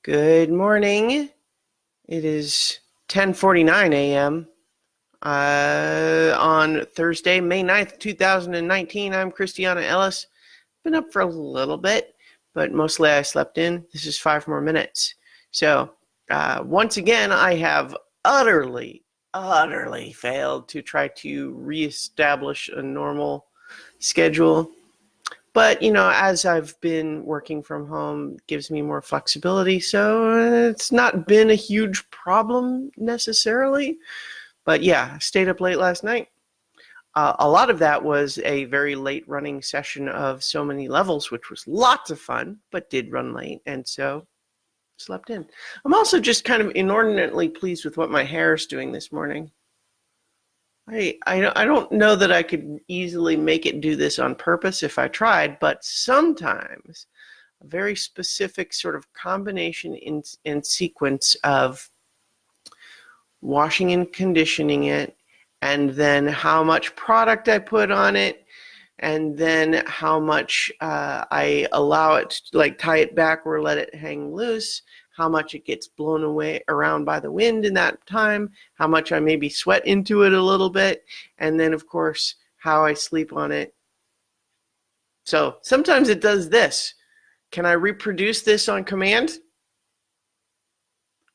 Good morning. It is 10:49 a.m. On Thursday, May 9th, 2019. I'm Christiana Ellis. Been up for a little bit, but mostly I slept in. This is 5 more minutes. So, once again, I have utterly failed to try to reestablish a normal schedule. But, as I've been working from home, it gives me more flexibility, so it's not been a huge problem necessarily. But yeah, I stayed up late last night. A lot of that was a very late running session of so many levels, which was lots of fun, but did run late, and so slept in. I'm also just kind of inordinately pleased with what my hair is doing this morning. I don't know that I could easily make it do this on purpose if I tried, but sometimes a very specific sort of combination and sequence of washing and conditioning it, and then how much product I put on it, and then how much I allow it to like tie it back or let it hang loose, how much it gets blown away around by the wind in that time, how much I maybe sweat into it a little bit, and then of course how I sleep on it. So sometimes it does this. Can I reproduce this on command?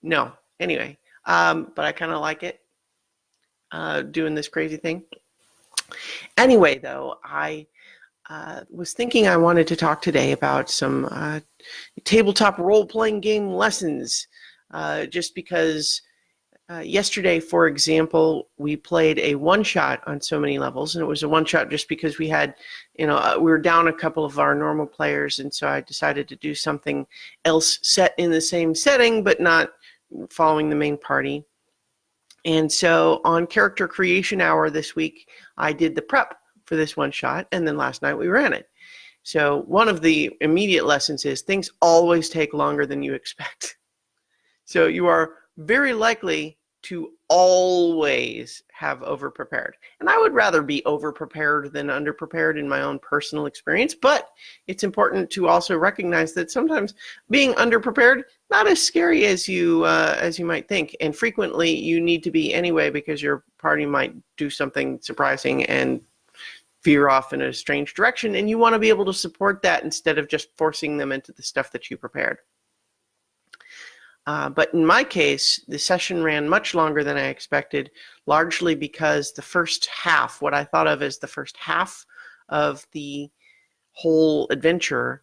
No. Anyway, but I kind of like it, doing this crazy thing. Anyway, though, I was thinking I wanted to talk today about some tabletop role-playing game lessons, just because yesterday, for example, we played a one-shot on so many levels, and it was a one-shot just because we had, we were down a couple of our normal players, and so I decided to do something else set in the same setting, but not following the main party. And so on Character Creation Hour this week, I did the prep for this one shot, and then last night we ran it. So one of the immediate lessons is things always take longer than you expect. So you are very likely to always have over-prepared. And I would rather be over-prepared than under-prepared in my own personal experience, but it's important to also recognize that sometimes being under-prepared, not as scary as you might think, and frequently you need to be anyway because your party might do something surprising and veer off in a strange direction, and you want to be able to support that instead of just forcing them into the stuff that you prepared. But in my case, the session ran much longer than I expected, largely because the first half, what I thought of as the first half of the whole adventure,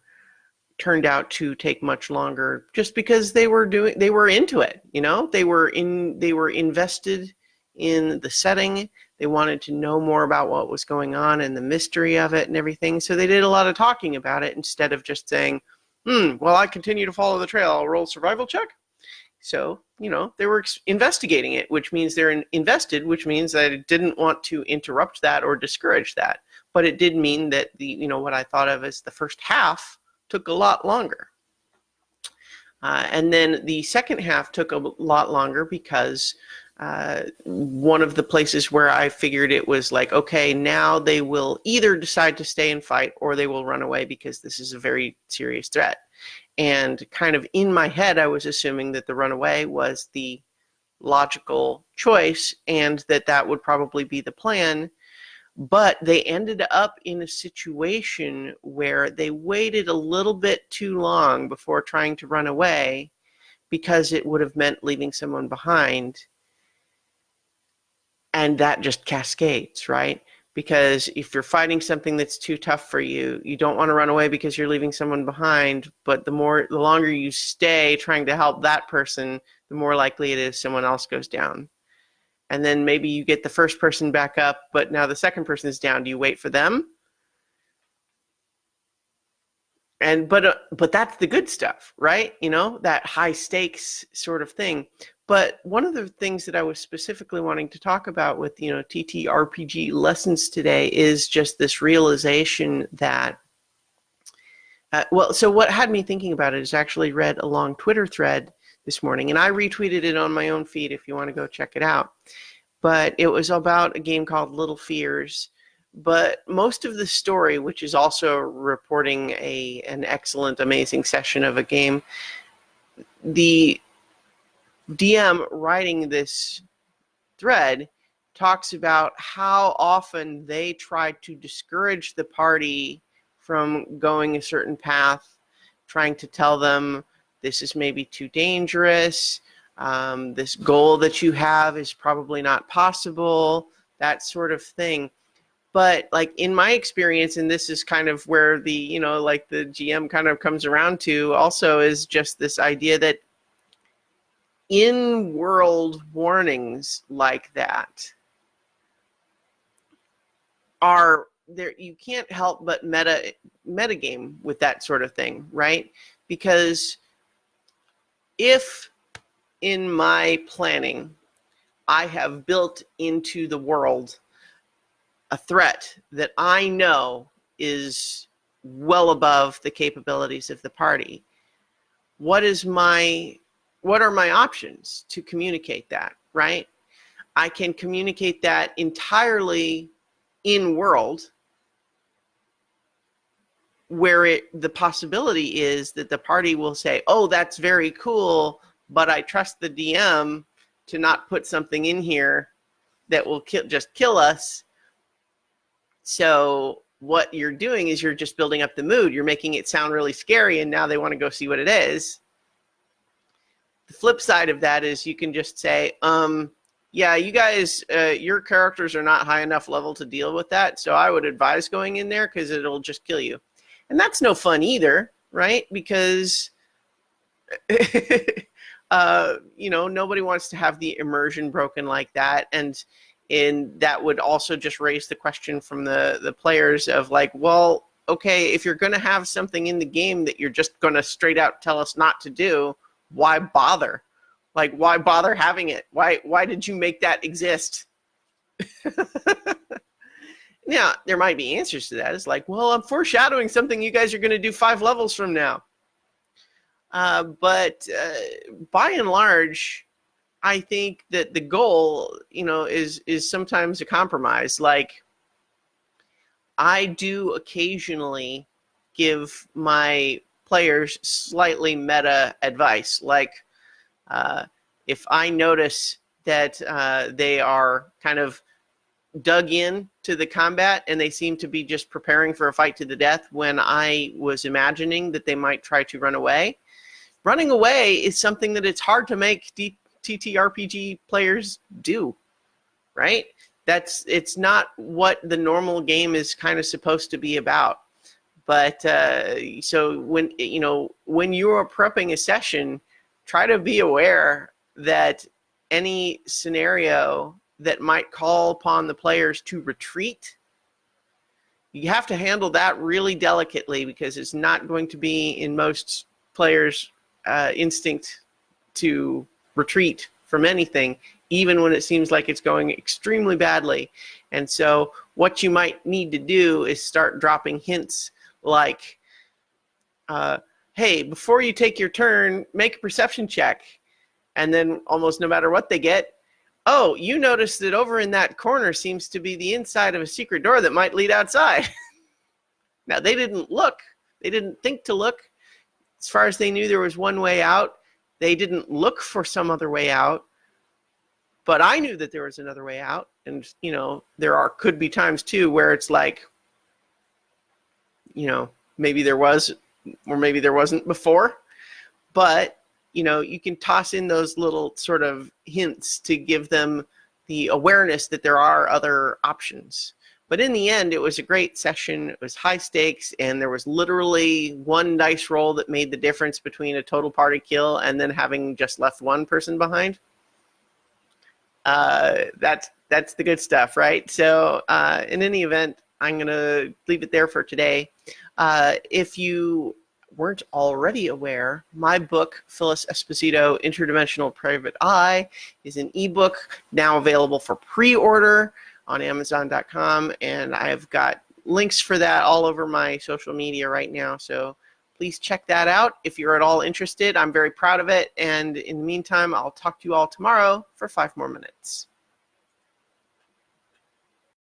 turned out to take much longer just because they were into it, they were invested in the setting. They wanted to know more about what was going on and the mystery of it and everything. So they did a lot of talking about it instead of just saying, well, I continue to follow the trail. I'll roll survival check. So, they were investigating it, which means they're invested, which means that I didn't want to interrupt that or discourage that. But it did mean that what I thought of as the first half took a lot longer. And then the second half took a lot longer because one of the places where I figured it was like, okay, now they will either decide to stay and fight or they will run away because this is a very serious threat. And kind of in my head, I was assuming that the runaway was the logical choice and that would probably be the plan. But they ended up in a situation where they waited a little bit too long before trying to run away because it would have meant leaving someone behind. And that just cascades, right? Because if you're fighting something that's too tough for you, you don't want to run away because you're leaving someone behind. But the longer you stay trying to help that person, the more likely it is someone else goes down. And then maybe you get the first person back up, but now the second person is down. Do you wait for them? But that's the good stuff, right? That high stakes sort of thing. But one of the things that I was specifically wanting to talk about with, TTRPG Lessons today is just this realization that, so what had me thinking about it is actually read a long Twitter thread this morning, and I retweeted it on my own feed if you want to go check it out. But it was about a game called Little Fears. But most of the story, which is also reporting an excellent, amazing session of a game, the DM writing this thread talks about how often they try to discourage the party from going a certain path, trying to tell them this is maybe too dangerous, this goal that you have is probably not possible, that sort of thing. But like in my experience, and this is kind of where the, you know, like the GM kind of comes around to also, is just this idea that in-world warnings like that are there. You can't help but metagame with that sort of thing, right? Because if in my planning I have built into the world a threat that I know is well above the capabilities of the party, what are my options to communicate that, right? I can communicate that entirely in world, where the possibility is that the party will say, oh, that's very cool, but I trust the DM to not put something in here that will just kill us. So what you're doing is you're just building up the mood. You're making it sound really scary, and now they want to go see what it is. The flip side of that is you can just say, yeah, you guys, your characters are not high enough level to deal with that, so I would advise going in there because it'll just kill you. And that's no fun either, right? Because, you know, nobody wants to have the immersion broken like that. And that would also just raise the question from the players of like, well, okay, if you're going to have something in the game that you're just going to straight out tell us not to do, why bother? Like, why bother having it? Why did you make that exist? Now, there might be answers to that. It's like, well, I'm foreshadowing something you guys are going to do 5 levels from now. But by and large, I think that the goal, you know, is sometimes a compromise. Like, I do occasionally give my players slightly meta advice. Like, if I notice that they are kind of dug in to the combat and they seem to be just preparing for a fight to the death when I was imagining that they might try to run away. Running away is something that it's hard to make TTRPG players do, right? It's not what the normal game is kind of supposed to be about. But so when you are prepping a session, try to be aware that any scenario that might call upon the players to retreat, you have to handle that really delicately, because it's not going to be in most players' instinct to retreat from anything, even when it seems like it's going extremely badly. And so what you might need to do is start dropping hints like, hey, before you take your turn, make a perception check. And then almost no matter what they get, oh, you notice that over in that corner seems to be the inside of a secret door that might lead outside. Now, they didn't look. They didn't think to look. As far as they knew, there was one way out. They didn't look for some other way out. But I knew that there was another way out. And, you know, could be times, too, where it's like, you know, maybe there was or maybe there wasn't before. But, you know, you can toss in those little sort of hints to give them the awareness that there are other options. But in the end, it was a great session. It was high stakes, and there was literally one dice roll that made the difference between a total party kill and then having just left one person behind. That's the good stuff, right? So in any event, I'm going to leave it there for today. If you weren't already aware, my book, Phyllis Esposito, Interdimensional Private Eye, is an ebook now available for pre-order on Amazon.com, and I've got links for that all over my social media right now, so please check that out if you're at all interested. I'm very proud of it, and in the meantime, I'll talk to you all tomorrow for 5 more minutes.